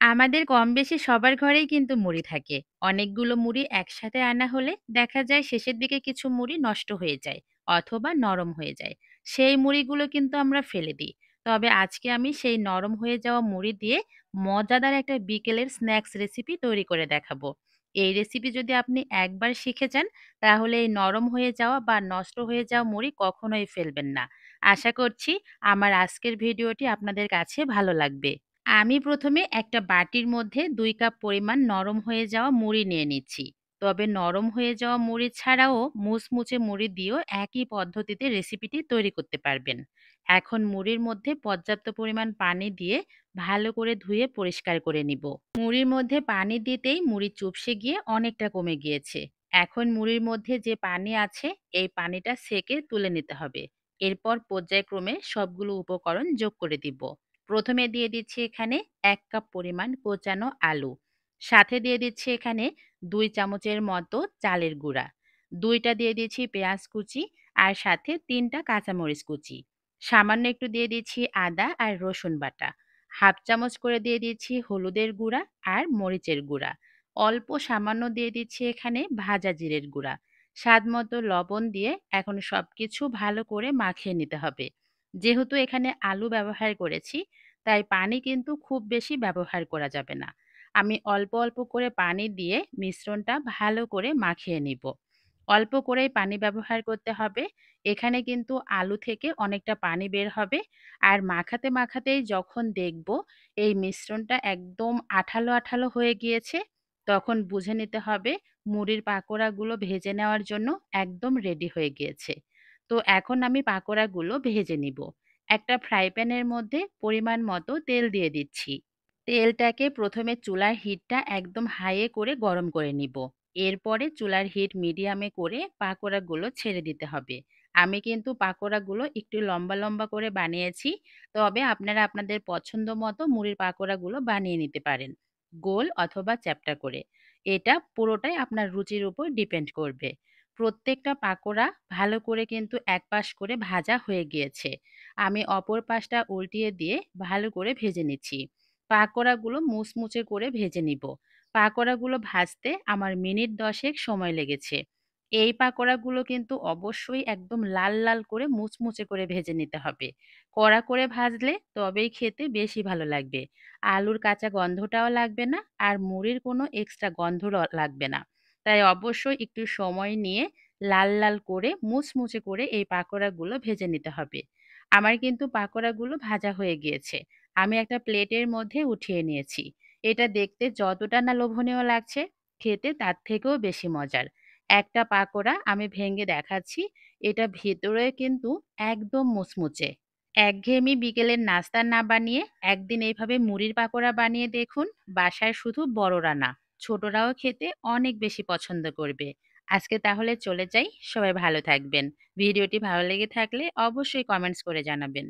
আমাদের কমবেশি সবার ঘরেই কিন্তু মুড়ি থাকে। অনেকগুলো মুড়ি একসাথে আনা হলে দেখা যায় শেষের দিকে কিছু মুড়ি নষ্ট হয়ে যায় অথবা নরম হয়ে যায়। সেই মুড়িগুলো কিন্তু আমরা ফেলে দিই। তবে আজকে আমি সেই নরম হয়ে যাওয়া মুড়ি দিয়ে মজাদার একটা বিকেলের স্ন্যাক্স রেসিপি তৈরি করে দেখাবো। এই রেসিপি যদি আপনি একবার শিখে যান, তাহলে এই নরম হয়ে যাওয়া বা নষ্ট হয়ে যাওয়া মুড়ি কখনোই ফেলবেন না। আশা করছি আমার আজকের ভিডিওটি আপনাদের কাছে ভালো লাগবে। আমি প্রথমে একটা বাটির মধ্যে ২ কাপ পরিমাণ নরম হয়ে যাওয়া মুড়ি নিয়ে নিচ্ছি। তবে নরম হয়ে যাওয়া মুড়ি ছাড়াও মুচমুচে মুড়ি দিয়েও একই পদ্ধতিতে রেসিপিটি তৈরি করতে পারবেন। এখন মুড়ির মধ্যে পর্যাপ্ত পরিমাণ পানি দিয়ে ভালো করে ধুয়ে পরিষ্কার করে নিব। মুড়ির মধ্যে পানি দিতেই মুড়ি চুপসে গিয়ে অনেকটা কমে গিয়েছে। এখন মুড়ির মধ্যে যে পানি আছে, এই পানিটা ছেঁকে তুলে নিতে হবে। এরপর পর্যায়ক্রমে সবগুলো উপকরণ যোগ করে দিব। প্রথমে দিয়ে দিচ্ছি এখানে ১ কাপ পরিমাণ কোচানো আলু। সাথে দিয়ে দিচ্ছি এখানে ২ চামচের মতো চালের গুঁড়া। ২ টা দিয়ে দিচ্ছি পেঁয়াজ কুচি আর সাথে ৩ টা কাঁচামরিচ কুচি। সামান্য একটু দিয়ে দিচ্ছি আদা আর রসুন বাটা। ১/২ চামচ করে দিয়ে দিচ্ছি হলুদের গুঁড়া আর মরিচের গুঁড়া। অল্প সামান্য দিয়ে দিচ্ছি এখানে ভাজা জিরের গুঁড়া। স্বাদমতো লবণ দিয়ে এখন সবকিছু ভালো করে মাখিয়ে নিতে হবে। যেহেতু এখানে আলু ব্যবহার করেছি, তাই পানি কিন্তু খুব বেশি ব্যবহার করা যাবে না। আমি অল্প অল্প করে পানি দিয়ে মিশ্রণটা ভালো করে মাখিয়ে নিব। অল্প করেই পানি ব্যবহার করতে হবে। এখানে কিন্তু আলু থেকে অনেকটা পানি বের হবে। আর মাখাতে মাখাতেই যখন দেখব এই মিশ্রণটা একদম আঠালো আঠালো হয়ে গিয়েছে, তখন বুঝে নিতে হবে মুড়ির পাকোড়াগুলো ভেজে নেওয়ার জন্য একদম রেডি হয়ে গিয়েছে। তো এখন আমি পাকোড়াগুলো ভেজে নিব। একটা ফ্রাই প্যানের মধ্যে পরিমাণ মতো তেল দিয়ে দিচ্ছি। তেলটাকে প্রথমে চুলার হিটটা একদম হাইয়ে করে গরম করে নিব। এরপরে চুলার হিট মিডিয়ামে করে পাকোড়াগুলো ছেড়ে দিতে হবে। আমি কিন্তু পাকোড়াগুলো একটু লম্বা লম্বা করে বানিয়েছি। তবে আপনারা আপনাদের পছন্দ মতো মুড়ির পাকোড়াগুলো বানিয়ে নিতে পারেন, গোল অথবা চ্যাপ্টা করে। এটা পুরোটাই আপনার রুচির উপর ডিপেন্ড করবে। প্রত্যেকটা পাকোড়া ভালো করে কিন্তু এক পাশ করে ভাজা হয়ে গিয়েছে। আমি অপর পাশটা উল্টিয়ে দিয়ে ভালো করে ভেজে নিচ্ছি। পাকোড়াগুলো মুচমুচে করে ভেজে নিব। পাকোড়াগুলো ভাজতে আমার মিনিট ১০ সময় লেগেছে। এই পাকোড়াগুলো কিন্তু অবশ্যই একদম লাল লাল করে মুচমুচে করে ভেজে নিতে হবে। কড়া করে ভাজলে তবেই খেতে বেশি ভালো লাগবে। আলুর কাঁচা গন্ধটাও লাগবে না, আর মুড়ির কোনো এক্সট্রা গন্ধ লাগবে না। তাই অবশ্যই একটু সময় নিয়ে লাল লাল করে মুচমুচে করে এই পাকোড়াগুলো ভেজে নিতে হবে। আমার কিন্তু পাকোড়াগুলো ভাজা হয়ে গিয়েছে। আমি একটা প্লেটের মধ্যে উঠিয়ে নিয়েছি। এটা দেখতে যতটা না লোভনীয় লাগছে, খেতে তার থেকেও বেশি মজার। একটা পাকোড়া আমি ভেঙে দেখাচ্ছি। এটা ভেতরে কিন্তু একদম মুচমুচে। একঘেয়েমি বিকেলের নাস্তা না বানিয়ে একদিন এইভাবে মুড়ির পাকোড়া বানিয়ে দেখুন। বাসায় শুধু বড়রা না, ছোটরাও খেতে অনেক বেশি পছন্দ করবে। আজকে তাহলে চলে যাই। সবাই ভালো থাকবেন। ভিডিওটি ভালো লেগে থাকলে অবশ্যই কমেন্টস করে জানাবেন।